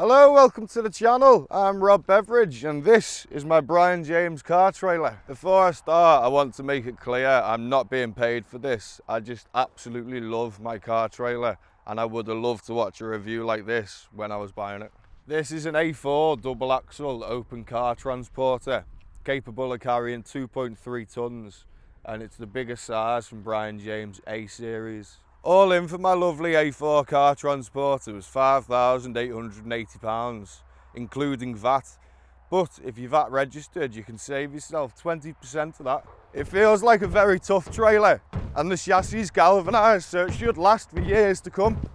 Hello, welcome to the channel. I'm Rob Beveridge and this is my Brian James car trailer. Before I start, I want to make it clear I'm not being paid for this. I just absolutely love my car trailer and I would have loved to watch a review like this when I was buying it. This is an A4 double axle open car transporter capable of carrying 2.3 tons and it's the biggest size from Brian James A series. All in for my lovely A4 car transporter was £5,880, including VAT. But if you're VAT registered, you can save yourself 20% of that. It feels like a very tough trailer, and the chassis is galvanised, so it should last for years to come.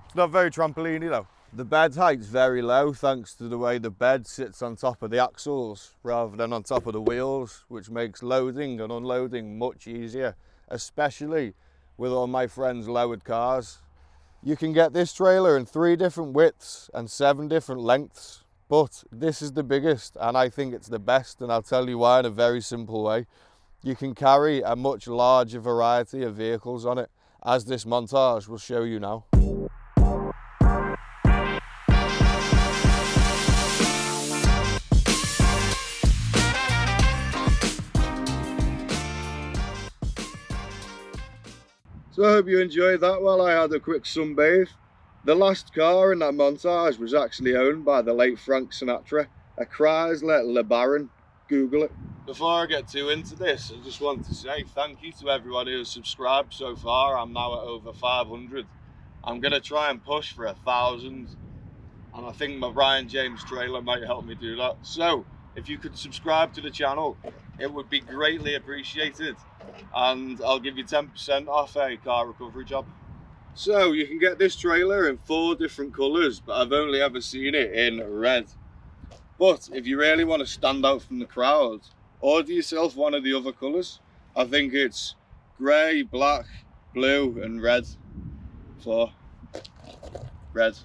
It's not very trampoliny though. The bed height's very low thanks to the way the bed sits on top of the axles rather than on top of the wheels, which makes loading and unloading much easier, especially with all my friends' lowered cars. You can get this trailer in 3 different widths and 7 different lengths, but this is the biggest and I think it's the best, and I'll tell you why in a very simple way. You can carry a much larger variety of vehicles on it, as this montage will show you now. So I hope you enjoyed that while I had a quick sunbathe. The last car in that montage was actually owned by the late Frank Sinatra, a Chrysler LeBaron. Google it. Before I get too into this, I just want to say thank you to everyone who has subscribed so far. I'm now at over 500. I'm going to try and push for 1,000, and I think my Brian James trailer might help me do that. So if you could subscribe to the channel, it would be greatly appreciated, and I'll give you 10% off a car recovery job. So you can get this trailer in 4 different colours, but I've only ever seen it in red. But if you really want to stand out from the crowd, order yourself one of the other colours. I think it's grey, black, blue and red. So red.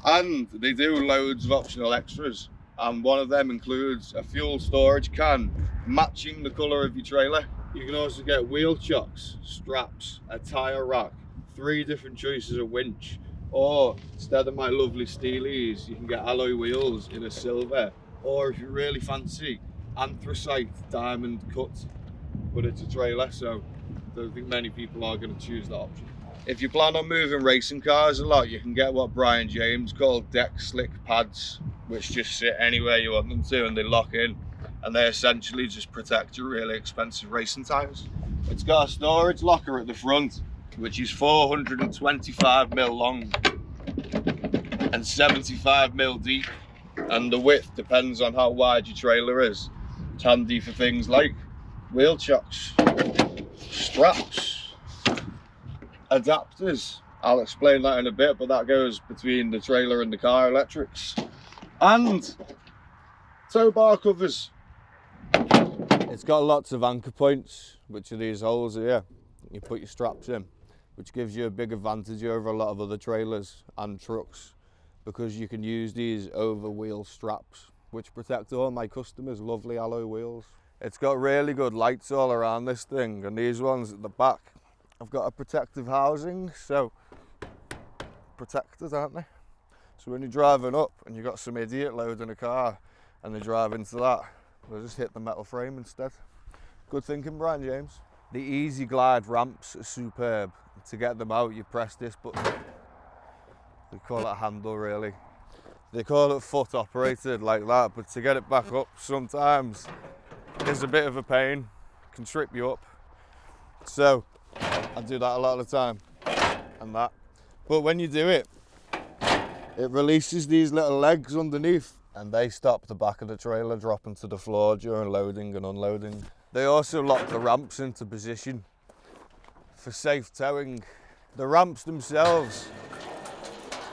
And they do loads of optional extras, and one of them includes a fuel storage can matching the colour of your trailer. You can also get wheel chocks, straps, a tyre rack, 3 different choices of winch, or instead of my lovely steelies, you can get alloy wheels in a silver, or if you really fancy, anthracite diamond cut. But it's a trailer, so I don't think many people are going to choose that option. If you plan on moving racing cars a lot, you can get what Brian James called deck slick pads, which just sit anywhere you want them to and they lock in, and they essentially just protect your really expensive racing tyres. It's got a storage locker at the front, which is 425mm long and 75mm deep, and the width depends on how wide your trailer is. It's handy for things like wheel chocks, straps, adapters. I'll explain that in a bit, but that goes between the trailer and the car electrics. And tow bar covers. It's got lots of anchor points, which are these holes here. You put your straps in, which gives you a big advantage over a lot of other trailers and trucks, because you can use these over wheel straps, which protect all my customers' lovely alloy wheels. It's got really good lights all around this thing, and these ones at the back have got a protective housing, so protected, aren't they? So when you're driving up and you've got some idiot loading a car and they drive into that, they'll just hit the metal frame instead. Good thinking, Brian James. The Easy Glide ramps are superb. To get them out, you press this button. They call it a handle, really. They call it foot operated like that, but to get it back up sometimes is a bit of a pain. It can trip you up. So I do that a lot of the time, and that. But when you do it, it releases these little legs underneath and they stop the back of the trailer dropping to the floor during loading and unloading. They also lock the ramps into position for safe towing. The ramps themselves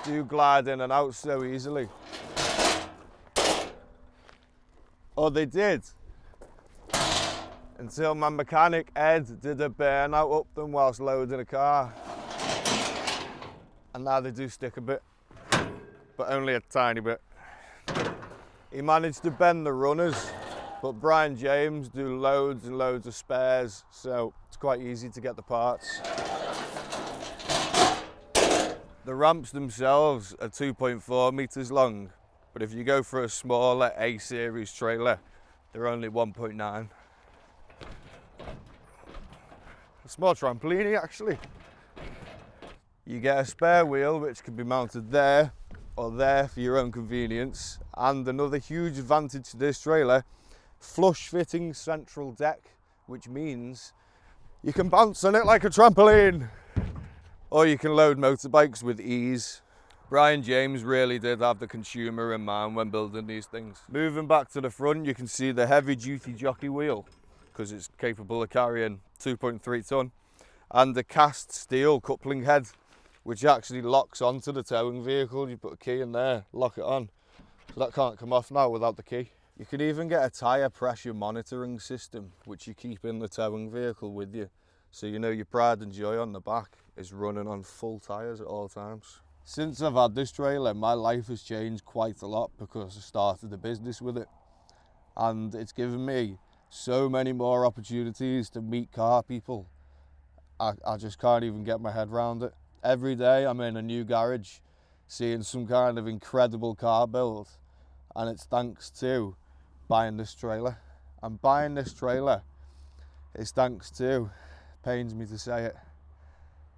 do glide in and out so easily. Or they did, until my mechanic Ed did a burnout up them whilst loading a car. And now they do stick a bit, but only a tiny bit. He managed to bend the runners, but Brian James do loads and loads of spares, so it's quite easy to get the parts. The ramps themselves are 2.4 meters long, but if you go for a smaller A series trailer, they're only 1.9. It's more trampoline actually. You get a spare wheel which can be mounted there or there for your own convenience, and another huge advantage to this trailer, flush fitting central deck, which means you can bounce on it like a trampoline, or you can load motorbikes with ease. Brian James really did have the consumer in mind when building these things. Moving back to the front, you can see the heavy duty Jockey wheel, because it's capable of carrying 2.3 ton, and the cast steel coupling head, which actually locks onto the towing vehicle. You put a key in there, lock it on, so that can't come off now without the key. You can even get a tyre pressure monitoring system, which you keep in the towing vehicle with you, so you know your pride and joy on the back is running on full tyres at all times. Since I've had this trailer, my life has changed quite a lot because I started a business with it, and it's given me so many more opportunities to meet car people. I just can't even get my head around it. Every day I'm in a new garage seeing some kind of incredible car build, and it's thanks to buying this trailer. And buying this trailer is thanks to, pains me to say it,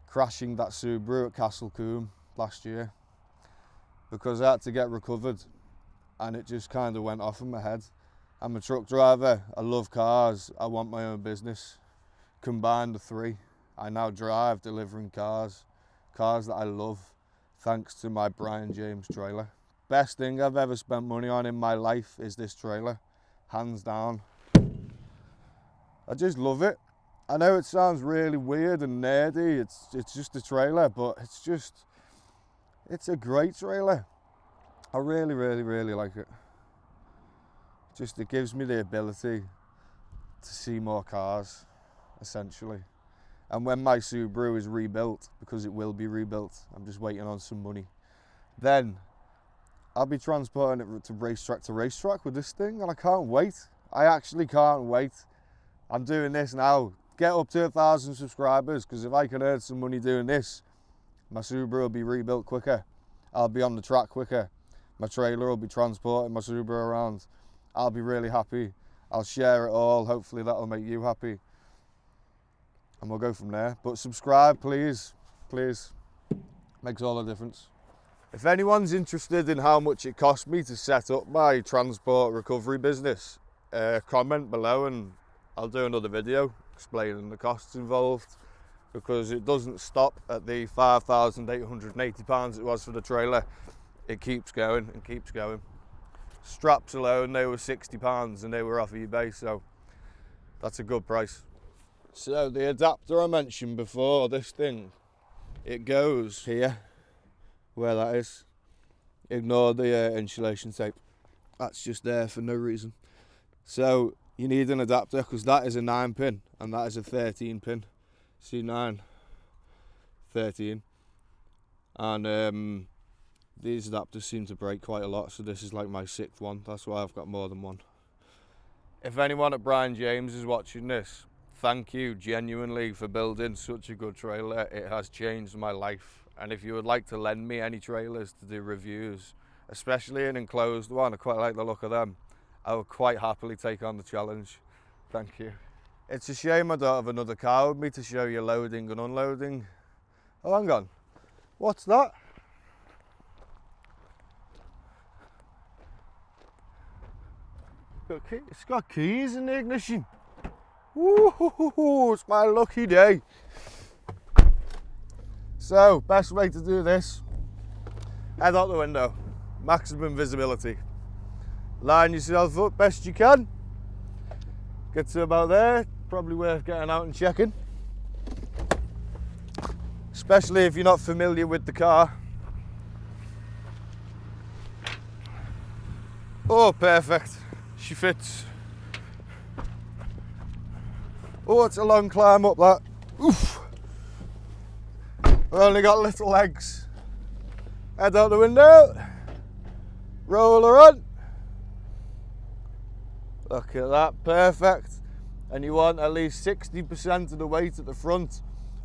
crashing that Subaru at Castle Combe last year, because I had to get recovered and it just kind of went off in my head. I'm a truck driver, I love cars, I want my own business. Combine the three, I now drive delivering cars that I love, thanks to my Brian James trailer. Best thing I've ever spent money on in my life is this trailer, hands down. I just love it. I know it sounds really weird and nerdy, it's just a trailer, but it's a great trailer. I really, really, really like it. It gives me the ability to see more cars, essentially. And when my Subaru is rebuilt, because it will be rebuilt, I'm just waiting on some money, then I'll be transporting it to racetrack with this thing, and I can't wait. I actually can't wait. I'm doing this now. Get up to 1,000 subscribers, because if I can earn some money doing this, my Subaru will be rebuilt quicker. I'll be on the track quicker. My trailer will be transporting my Subaru around. I'll be really happy. I'll share it all. Hopefully that'll make you happy. And we'll go from there. But subscribe, please. Please. Makes all the difference. If anyone's interested in how much it cost me to set up my transport recovery business, comment below and I'll do another video explaining the costs involved, because it doesn't stop at the £5,880 it was for the trailer. It keeps going and keeps going. Straps alone, they were £60 and they were off eBay, so that's a good price. So the adapter I mentioned before, this thing, it goes here, where that is. Ignore the insulation tape, that's just there for no reason. So you need an adapter, because that is a 9-pin and that is a 13-pin. See, 9, 13, and these adapters seem to break quite a lot, so this is like my 6th one. That's why I've got more than one. If anyone at Brian James is watching this, thank you genuinely for building such a good trailer. It has changed my life. And if you would like to lend me any trailers to do reviews, especially an enclosed one, I quite like the look of them, I would quite happily take on the challenge. Thank you. It's a shame I don't have another car with me to show you loading and unloading. Oh, hang on. What's that? It's got keys in the ignition. Woo-hoo-hoo-hoo, it's my lucky day. So, best way to do this, head out the window, maximum visibility. Line yourself up best you can. Get to about there, probably worth getting out and checking. Especially if you're not familiar with the car. Oh, perfect. She fits. Oh, it's a long climb up that. Oof. I've only got little legs. Head out the window. Roll her on. Look at that, perfect. And you want at least 60% of the weight at the front,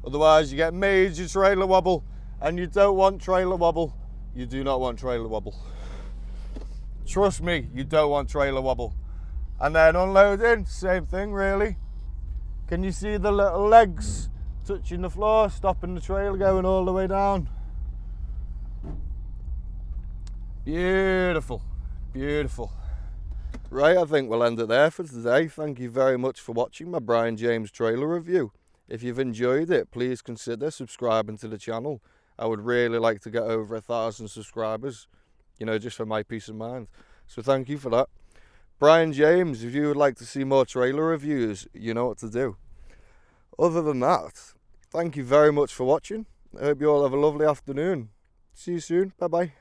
otherwise you get major trailer wobble and you don't want trailer wobble, you do not want trailer wobble. Trust me, you don't want trailer wobble. And then unloading, same thing really. Can you see the little legs touching the floor, stopping the trailer going all the way down? Beautiful, beautiful. Right, I think we'll end it there for today. Thank you very much for watching my Brian James trailer review. If you've enjoyed it, please consider subscribing to the channel. I would really like to get over 1,000 subscribers, you know, just for my peace of mind. So thank you for that. Brian James, if you would like to see more trailer reviews, you know what to do. Other than that, thank you very much for watching. I hope you all have a lovely afternoon. See you soon. Bye-bye.